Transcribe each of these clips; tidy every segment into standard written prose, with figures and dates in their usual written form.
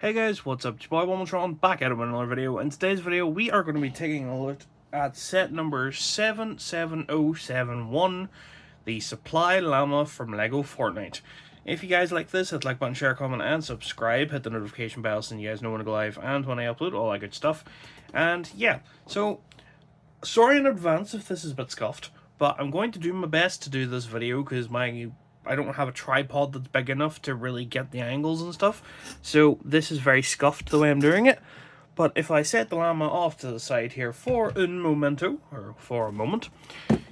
Hey guys, what's up? It's your boy Womatron back at it with another video. In today's video, we are going to be taking a look at set number 77071, the Supply Llama from Lego Fortnite. If you guys like this, hit the like button, share, comment, and subscribe. Hit the notification bell so you guys know when I go live and when I upload, all that good stuff. And yeah, so sorry in advance if this is a bit scuffed, but I'm going to do my best to do this video because I don't have a tripod that's big enough to really get the angles and stuff, so this is very scuffed the way I'm doing it. But if I set the llama off to the side here for a moment,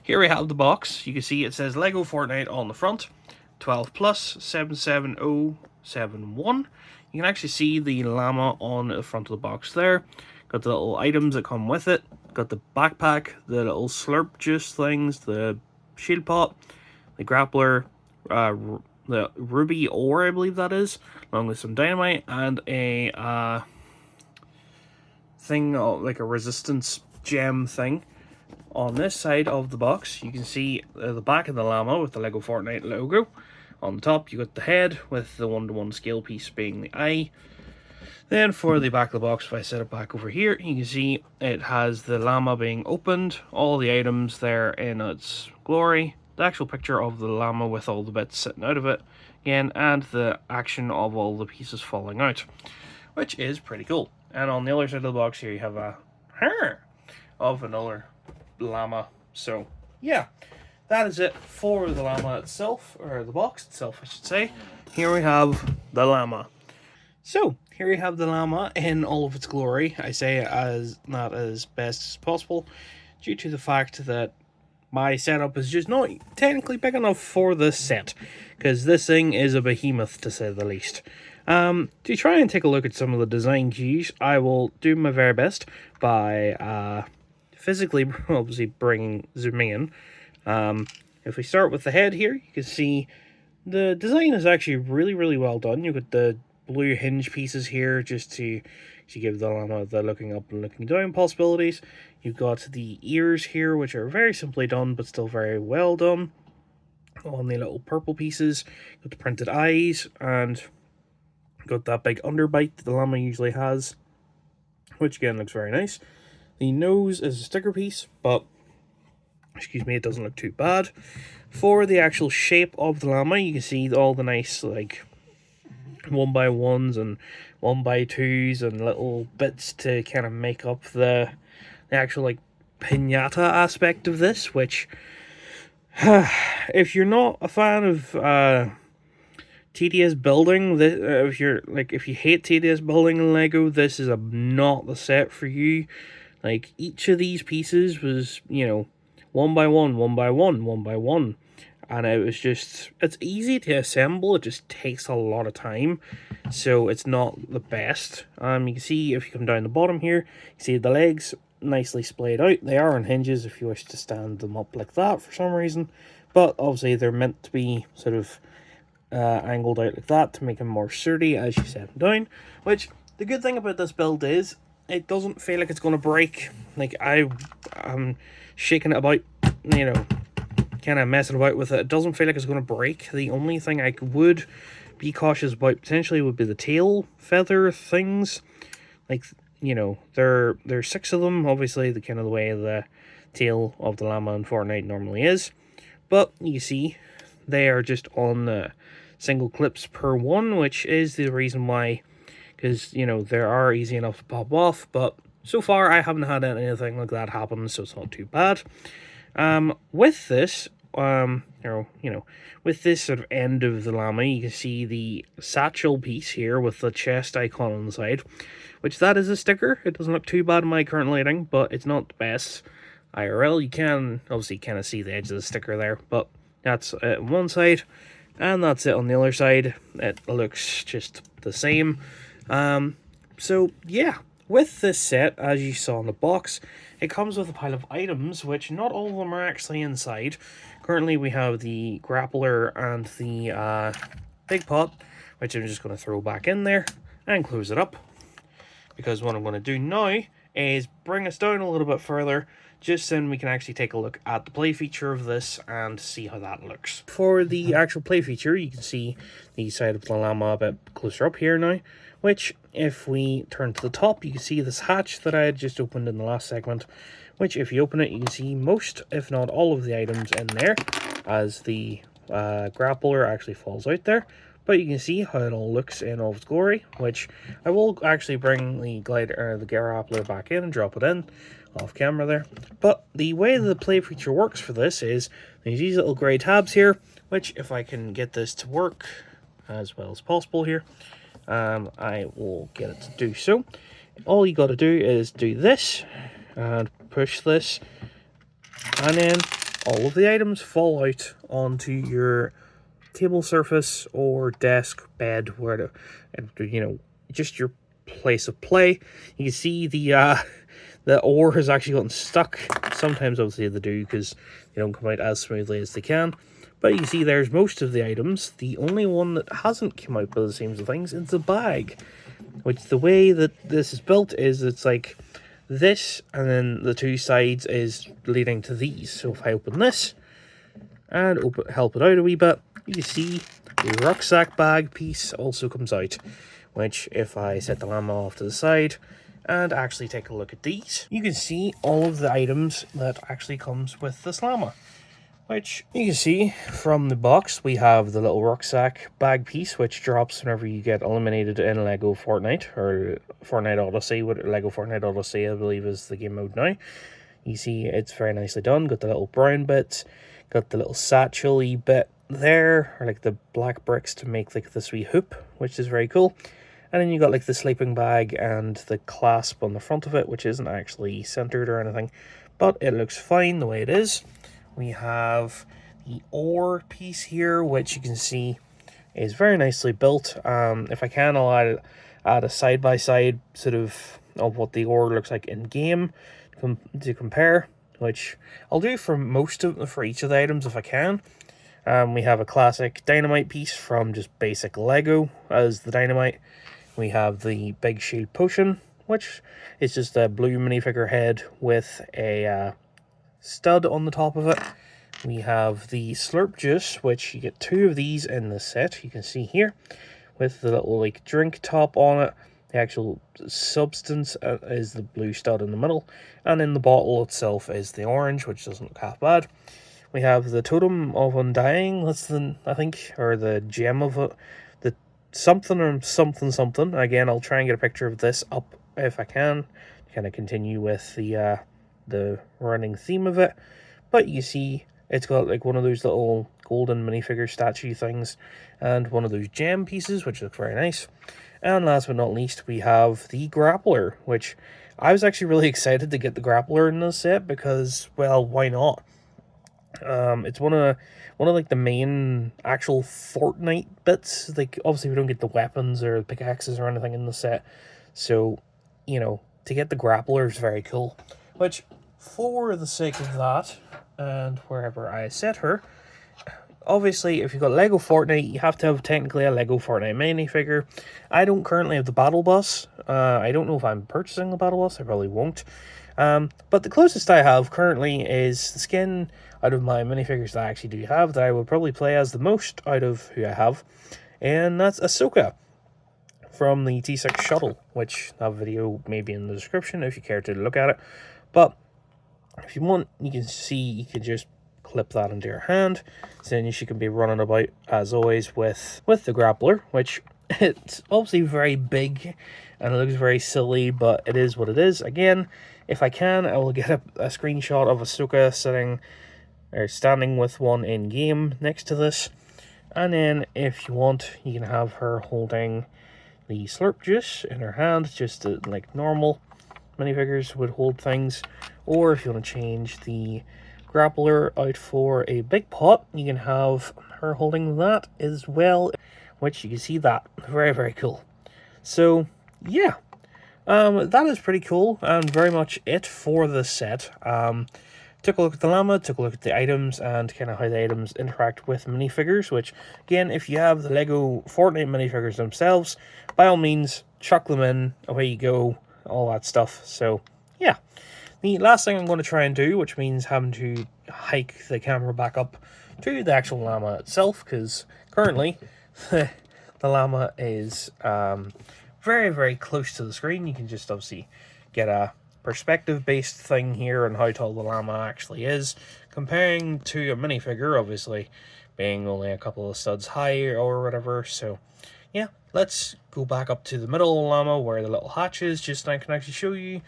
here we have the box. You can see it says Lego Fortnite on the front, 12 plus 77071. You can actually see the llama on the front of the box there. Got the little items that come with it. Got the backpack, the little slurp juice things, the shield pot, the grappler, the ruby ore, I believe that is, along with some dynamite and a thing like a resistance gem thing. On this side of the box, you can see the back of the llama with the Lego Fortnite logo. On the top, you got the head with the 1:1 scale piece being the eye. Then for the back of the box, if I set it back over here, you can see it has the llama being opened, all the items there in its glory, the actual picture of the llama with all the bits sitting out of it again, and the action of all the pieces falling out, which is pretty cool. And on the other side of the box here, you have a of another llama. So yeah, that is it for the llama itself, or the box itself I should say. Here we have the llama. So here we have the llama in all of its glory. I say as not as best as possible due to the fact that my setup is just not technically big enough for this set, because this thing is a behemoth to say the least. To try and take a look at some of the design cues, I will do my very best by physically obviously zooming in. If we start with the head here, you can see the design is actually really well done. You've got the blue hinge pieces here just to give the llama the looking up and looking down possibilities. You've got the ears here, which are very simply done but still very well done on the little purple pieces. Got the printed eyes, and got that big underbite that the llama usually has, which again looks very nice. The nose is a sticker piece, but excuse me, it doesn't look too bad. For the actual shape of the llama, you can see all the nice like 1x1s and 1x2s and little bits to kind of make up the actual like pinata aspect of this, which if you're not a fan of tedious building, if you hate tedious building in Lego, this is not the set for you. Like, each of these pieces was, 1x1, 1x1, 1x1. And it's easy to assemble, it just takes a lot of time, so it's not the best. You can see, if you come down the bottom here, you see the legs nicely splayed out. They are on hinges if you wish to stand them up like that for some reason, but obviously they're meant to be sort of angled out like that to make them more sturdy as you set them down, which, the good thing about this build is, it doesn't feel like it's going to break. Like, I'm shaking it about, kind of messing about with it. It doesn't feel like it's going to break. The only thing I would be cautious about potentially would be the tail feather things. Like, there's 6 of them. Obviously, the kind of the way the tail of the llama in Fortnite normally is. But you see, they are just on the single clips per one, which is the reason why, because, they are easy enough to pop off. But so far, I haven't had anything like that happen, so it's not too bad. With this, with this sort of end of the llama, you can see the satchel piece here with the chest icon on the side, which that is a sticker. It doesn't look too bad in my current lighting, but it's not the best. IRL, you can obviously kind of see the edge of the sticker there, but that's it on one side, and that's it on the other side. It looks just the same. So yeah. With this set, as you saw in the box, it comes with a pile of items, which not all of them are actually inside. Currently, we have the grappler and the big pot, which I'm just going to throw back in there and close it up. Because what I'm going to do now is bring us down a little bit further, just so we can actually take a look at the play feature of this and see how that looks. For the actual play feature, you can see the side of the llama a bit closer up here now. which if we turn to the top, you can see this hatch that I had just opened in the last segment, which if you open it, you can see most, if not all of the items in there, as the grappler actually falls out there. But you can see how it all looks in all of its glory, which I will actually bring the grappler back in and drop it in off camera there. But the way the play feature works for this is there's these little grey tabs here, which if I can get this to work as well as possible here, I will get it to do so. All you got to do is do this and push this, and then all of the items fall out onto your table surface or desk, bed, where just your place of play. You can see the ore has actually gotten stuck. Sometimes obviously they do because they don't come out as smoothly as they can. But you can see there's most of the items. The only one that hasn't come out by the seams of things is the bag. Which the way that this is built is it's like this, and then the two sides is leading to these. So if I open this and help it out a wee bit, you can see the rucksack bag piece also comes out. Which if I set the llama off to the side and actually take a look at these, you can see all of the items that actually comes with this llama. Which you can see from the box, we have the little rucksack bag piece, which drops whenever you get eliminated in Lego Fortnite, or Fortnite Odyssey. Lego Fortnite Odyssey, I believe, is the game mode now. You see it's very nicely done. Got the little brown bits, got the little satchel-y bit there, or like the black bricks to make like this wee hoop, which is very cool. And then you got like the sleeping bag and the clasp on the front of it, which isn't actually centered or anything, but it looks fine the way it is. We have the ore piece here, which you can see is very nicely built. If I can, I'll add a side-by-side sort of what the ore looks like in-game to compare, which I'll do for each of the items if I can. We have a classic dynamite piece from just basic Lego as the dynamite. We have the big shield potion, which is just a blue minifigure head with a stud on the top of it. We have the slurp juice, which you get 2 of these in the set, you can see here, with the little like drink top on it. The actual substance is the blue stud in the middle, and in the bottle itself is the orange, which doesn't look half bad. We have the totem of undying, that's the, I think, or the gem of it, the something or something. Again, I'll try and get a picture of this up if I can, to kind of continue with the running theme of it. But you see it's got like one of those little golden minifigure statue things and one of those gem pieces, which looks very nice. And last but not least, we have the grappler, which I was actually really excited to get the grappler in this set because, well, why not? It's one of like the main actual Fortnite bits. Like obviously we don't get the weapons or pickaxes or anything in the set, so to get the grappler is very cool. Which, for the sake of that, and wherever I set her, obviously, if you've got Lego Fortnite, you have to have technically a Lego Fortnite minifigure. I don't currently have the battle bus. I don't know if I'm purchasing the battle bus. I probably won't. But the closest I have currently is the skin out of my minifigures that I actually do have, that I will probably play as the most out of who I have. And that's Ahsoka from the T6 shuttle, which that video may be in the description if you care to look at it. But if you want, you can see, you can just clip that into your hand, so then she can be running about as always with the grappler, which it's obviously very big and it looks very silly, but it is what it is. Again, if I can, I will get a screenshot of Ahsoka standing with one in game next to this, and then if you want, you can have her holding the slurp juice in her hand, just like normal minifigures would hold things. Or if you want to change the grappler out for a big pot, you can have her holding that as well, which you can see that. Very, very cool. So, yeah. That is pretty cool, and very much it for the set. Took a look at the llama, took a look at the items, and kind of how the items interact with minifigures, which, again, if you have the Lego Fortnite minifigures themselves, by all means, chuck them in, away you go, all that stuff. So, yeah. The last thing I'm going to try and do, which means having to hike the camera back up to the actual llama itself, because currently the llama is very, very close to the screen, you can just obviously get a perspective-based thing here on how tall the llama actually is, comparing to a minifigure, obviously being only a couple of studs high or whatever. So yeah, let's go back up to the middle of the llama where the little hatch is, just so I can actually show you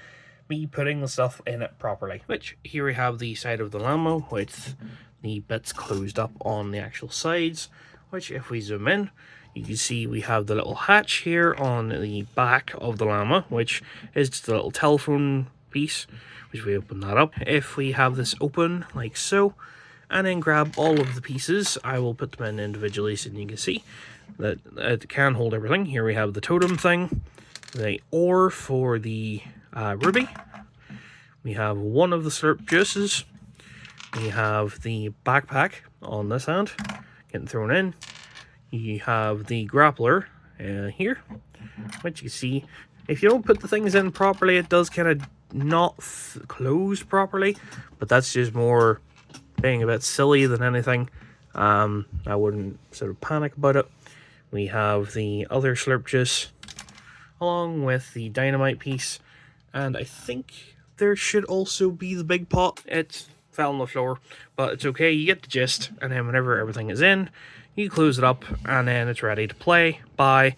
me putting the stuff in it properly. Which, here we have the side of the llama with the bits closed up on the actual sides, which if we zoom in, you can see we have the little hatch here on the back of the llama, which is just a little telephone piece, which we open that up. If we have this open like so, and then grab all of the pieces, I will put them in individually so you can see that it can hold everything. Here we have the totem thing, the ore for the ruby, we have one of the slurp juices, we have the backpack on this hand getting thrown in, you have the grappler here, which you see, if you don't put the things in properly, it does kind of not close properly, but that's just more being a bit silly than anything. I wouldn't sort of panic about it. We have the other slurp juice along with the dynamite piece, and I think there should also be the big pot. It fell on the floor, but it's okay, you get the gist. And then whenever everything is in, you close it up and then it's ready to play by,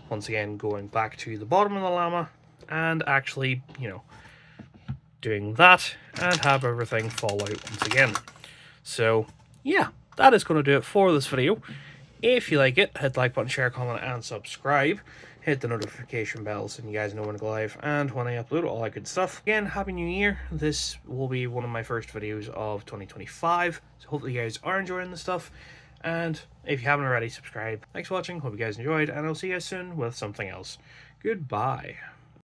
once again, going back to the bottom of the llama and actually, you know, doing that and have everything fall out once again. So yeah, that is going to do it for this video. If you like it, hit the like button, share, comment, and subscribe. Hit the notification bell so you guys know when I go live and when I upload, all that good stuff. Again, Happy New Year. This will be one of my first videos of 2025. So hopefully you guys are enjoying the stuff. And if you haven't already, subscribe. Thanks for watching. Hope you guys enjoyed. And I'll see you guys soon with something else. Goodbye.